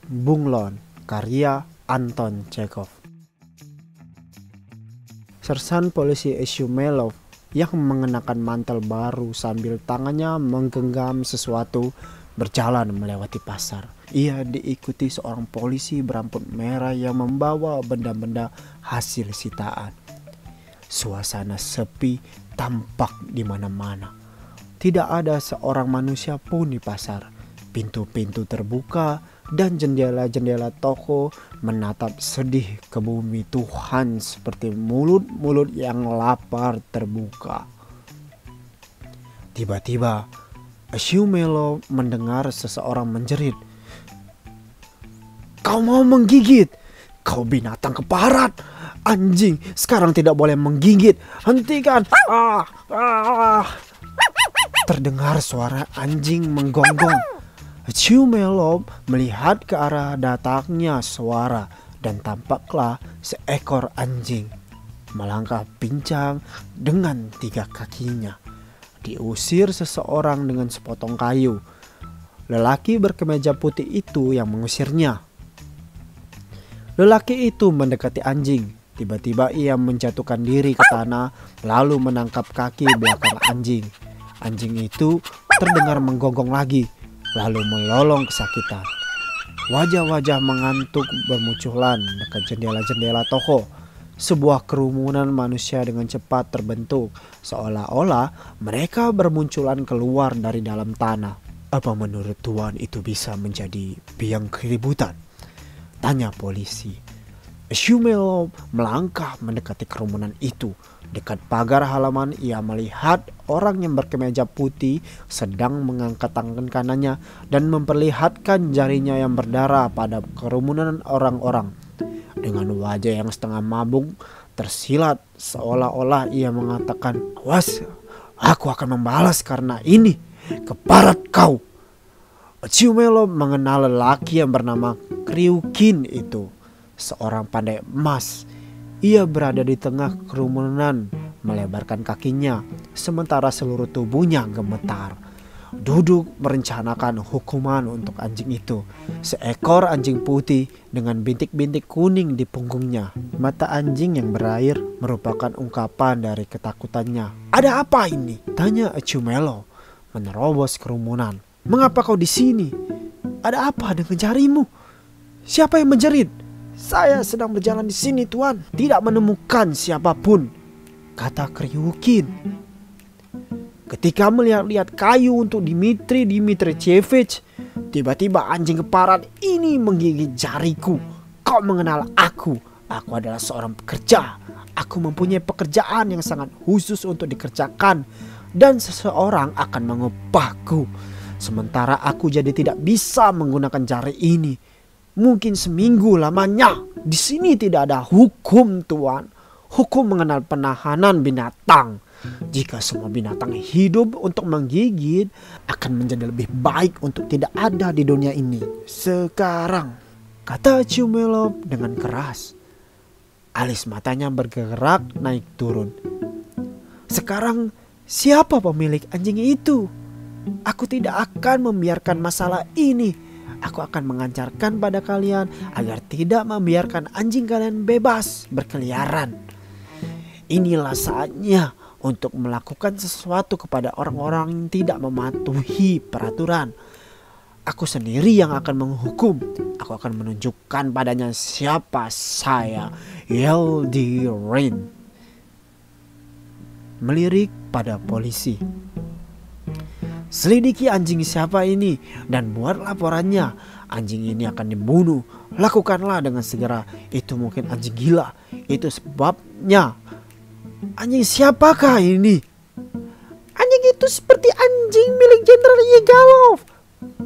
Bunglon, karya Anton Chekhov. Sersan polisi Ishumelov yang mengenakan mantel baru sambil tangannya menggenggam sesuatu berjalan melewati pasar. Ia diikuti seorang polisi berambut merah yang membawa benda-benda hasil sitaan. Suasana sepi tampak di mana-mana. Tidak ada seorang manusia pun di pasar. Pintu-pintu terbuka dan jendela-jendela toko menatap sedih ke bumi Tuhan seperti mulut-mulut yang lapar terbuka. Tiba-tiba, Shumelo mendengar seseorang menjerit. "Kau mau menggigit? Kau binatang keparat! Anjing, sekarang tidak boleh menggigit! Hentikan!" Terdengar suara anjing menggonggong. Shumelo melihat ke arah datangnya suara dan tampaklah seekor anjing melangkah pincang dengan 3 kakinya. Diusir seseorang dengan sepotong kayu. Lelaki berkemeja putih itu yang mengusirnya. Lelaki itu mendekati anjing. Tiba-tiba ia menjatuhkan diri ke tanah lalu menangkap kaki belakang anjing. Anjing itu terdengar menggonggong lagi lalu melolong kesakitan. Wajah-wajah mengantuk bermunculan dekat jendela-jendela toko. Sebuah kerumunan manusia dengan cepat terbentuk, seolah-olah mereka bermunculan keluar dari dalam tanah. "Apa menurut Tuan itu bisa menjadi biang keributan?" tanya polisi. Shumelo melangkah mendekati kerumunan itu. Dekat pagar halaman ia melihat orang yang berkemeja putih sedang mengangkat tangan kanannya dan memperlihatkan jarinya yang berdarah pada kerumunan orang-orang. Dengan wajah yang setengah mabuk tersilat seolah-olah ia mengatakan, "Awas, aku akan membalas karena ini keparat kau." Shumelo mengenal lelaki yang bernama Kryukin itu, seorang pandai emas. Ia berada di tengah kerumunan melebarkan kakinya sementara seluruh tubuhnya gemetar. Duduk merencanakan hukuman untuk anjing itu. Seekor anjing putih dengan bintik-bintik kuning di punggungnya. Mata anjing yang berair merupakan ungkapan dari ketakutannya. "Ada apa ini?" tanya Shumelo menerobos kerumunan. "Mengapa kau di sini? Ada apa dengan jarimu? Siapa yang menjerit?" "Saya sedang berjalan di sini, Tuan. Tidak menemukan siapapun," kata Kryukin. "Ketika melihat-lihat kayu untuk Dmitri Dmitrievich, tiba-tiba anjing keparat ini menggigit jariku. Kau mengenal aku. Aku adalah seorang pekerja. Aku mempunyai pekerjaan yang sangat khusus untuk dikerjakan dan seseorang akan mengupahku. Sementara aku jadi tidak bisa menggunakan jari ini. Mungkin seminggu lamanya. Di sini tidak ada hukum, Tuan. Hukum mengenal penahanan binatang. Jika semua binatang hidup untuk menggigit, akan menjadi lebih baik untuk tidak ada di dunia ini. Sekarang," kata Shumelo dengan keras. Alis matanya bergerak naik turun. "Sekarang siapa pemilik anjing itu? Aku tidak akan membiarkan masalah ini. Aku akan mengajarkan pada kalian agar tidak membiarkan anjing kalian bebas berkeliaran. Inilah saatnya untuk melakukan sesuatu kepada orang-orang yang tidak mematuhi peraturan. Aku sendiri yang akan menghukum. Aku akan menunjukkan padanya siapa saya, Yeldirin." Melirik pada polisi. "Selidiki anjing siapa ini dan buat laporannya. Anjing ini akan dibunuh. Lakukanlah dengan segera. Itu mungkin anjing gila. Itu sebabnya." "Anjing siapakah ini?" "Anjing itu seperti anjing milik Jenderal Yigalov,"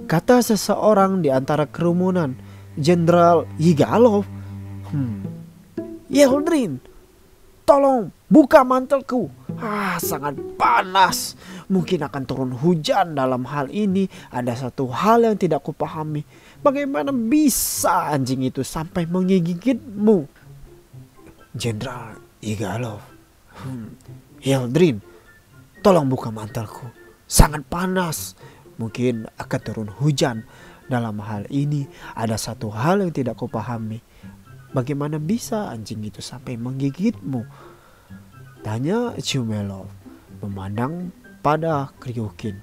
kata seseorang di antara kerumunan. "Jenderal Yigalov? Yeldrin, tolong buka mantelku. Sangat panas. Mungkin akan turun hujan. Dalam hal ini ada satu hal yang tidak kupahami. Bagaimana bisa anjing itu sampai menggigitmu?" "Jenderal Yigalov. Yeldrin, tolong buka mantelku. Sangat panas. Mungkin akan turun hujan. Dalam hal ini ada satu hal yang tidak kupahami. Bagaimana bisa anjing itu sampai menggigitmu? Tanya Chumelov memandang pada Kryukin.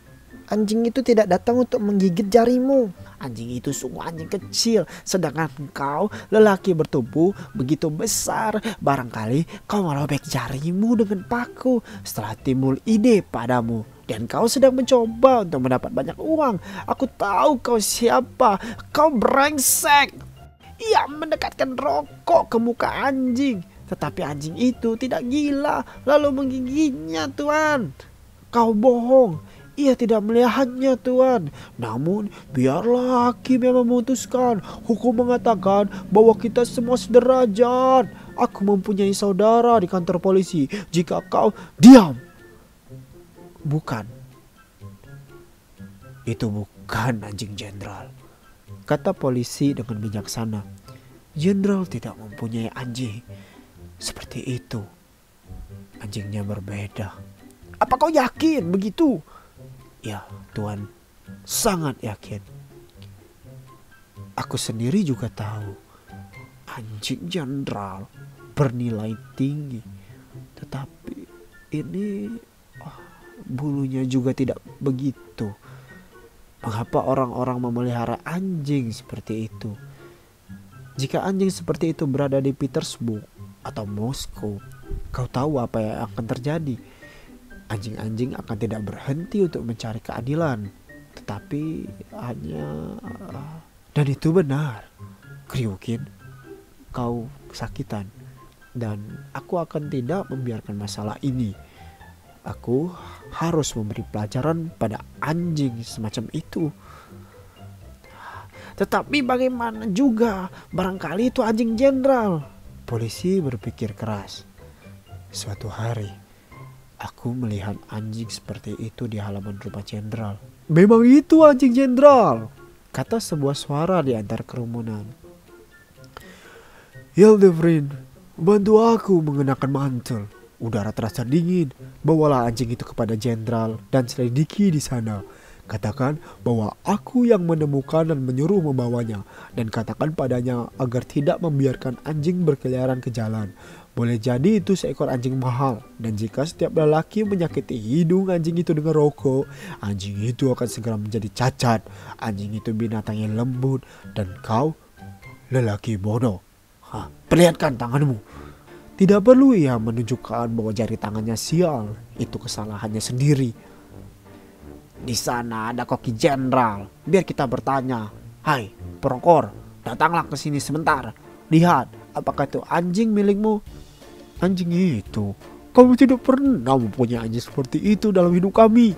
Anjing itu tidak datang untuk menggigit jarimu. Anjing itu sungguh anjing kecil, sedangkan kau lelaki bertubuh begitu besar. Barangkali kau merobek jarimu dengan paku setelah timbul ide padamu. Dan kau sedang mencoba untuk mendapat banyak uang. Aku tahu kau siapa. Kau brengsek. Ia mendekatkan rokok ke muka anjing. Tetapi anjing itu tidak gila lalu menggigitnya, Tuan. Kau bohong. Ia tidak melihatnya, Tuan. Namun biarlah hakim yang memutuskan. Hukum mengatakan bahwa kita semua sederajat. Aku mempunyai saudara di kantor polisi. Jika kau diam. Bukan. Itu bukan anjing jenderal, kata polisi dengan bijaksana. Jenderal tidak mempunyai anjing seperti itu. Anjingnya berbeda. Apa kau yakin begitu? Ya, Tuan, sangat yakin. Aku sendiri juga tahu anjing jenderal bernilai tinggi. Tetapi ini bulunya juga tidak begitu. Mengapa orang-orang memelihara anjing seperti itu? Jika anjing seperti itu berada di Petersburg atau Moskow, kau tahu apa yang akan terjadi? Anjing-anjing akan tidak berhenti untuk mencari keadilan. Tetapi hanya... Dan itu benar, Kryukin, kau kesakitan. Dan aku akan tidak membiarkan masalah ini. Aku harus memberi pelajaran pada anjing semacam itu. Tetapi bagaimana juga, barangkali itu anjing jenderal. Polisi berpikir keras. Suatu hari, aku melihat anjing seperti itu di halaman rumah jenderal. Memang itu anjing jenderal, kata sebuah suara di antara kerumunan. Hildefried, bantu aku mengenakan mantel. Udara terasa dingin. Bawalah anjing itu kepada jenderal dan selidiki di sana. Katakan bahwa aku yang menemukan dan menyuruh membawanya. Dan katakan padanya agar tidak membiarkan anjing berkeliaran ke jalan. Boleh jadi itu seekor anjing mahal. Dan jika setiap lelaki menyakiti hidung anjing itu dengan rokok, anjing itu akan segera menjadi cacat. Anjing itu binatang yang lembut. Dan kau lelaki bodoh. Perlihatkan tanganmu. Tidak perlu ia menunjukkan bahwa jari tangannya sial. Itu kesalahannya sendiri. Di sana ada koki jenderal. Biar kita bertanya. Hai, Prokor, datanglah ke sini sebentar. Lihat, apakah itu anjing milikmu? Anjing itu? Kami tidak pernah mempunyai anjing seperti itu dalam hidup kami.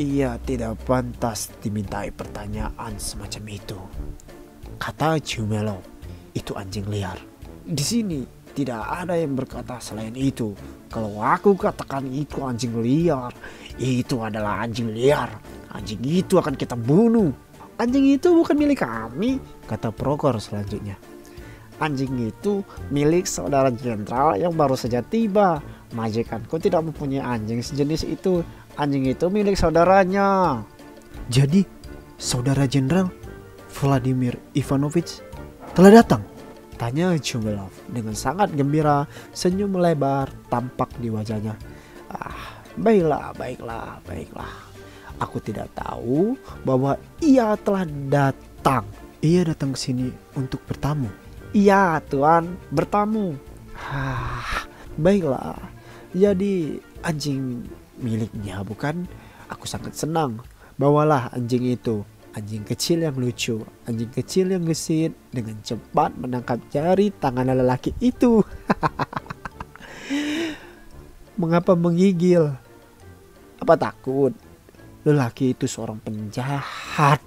Ia tidak pantas dimintai pertanyaan semacam itu, kata Chumelov. Itu anjing liar. Di sini tidak ada yang berkata selain itu. Kalau aku katakan itu anjing liar, itu adalah anjing liar. Anjing itu akan kita bunuh. Anjing itu bukan milik kami, kata Prokor selanjutnya. Anjing itu milik saudara jenderal yang baru saja tiba. Majikanku tidak mempunyai anjing sejenis itu. Anjing itu milik saudaranya. Jadi saudara jenderal Vladimir Ivanovich telah datang? Tanya Chumelov dengan sangat gembira. Senyum melebar tampak di wajahnya. Baiklah. Aku tidak tahu bahwa ia telah datang. Ia datang ke sini untuk bertamu. Iya, Tuan, bertamu. Baiklah. Jadi anjing miliknya, bukan? Aku sangat senang. Bawalah anjing itu. Anjing kecil yang lucu, anjing kecil yang gesit dengan cepat menangkap jari tangan lelaki itu. Mengapa menggigil? Apa takut? Lelaki itu seorang penjahat.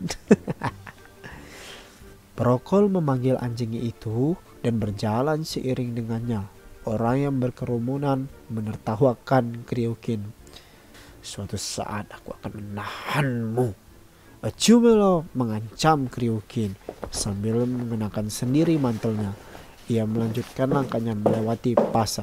Prokol memanggil anjing itu dan berjalan seiring dengannya. Orang yang berkerumunan menertawakan Kryukin. Suatu saat aku akan menahanmu. Chumelov mengancam Kryukin sambil mengenakan sendiri mantelnya. Ia melanjutkan langkahnya melewati pasar.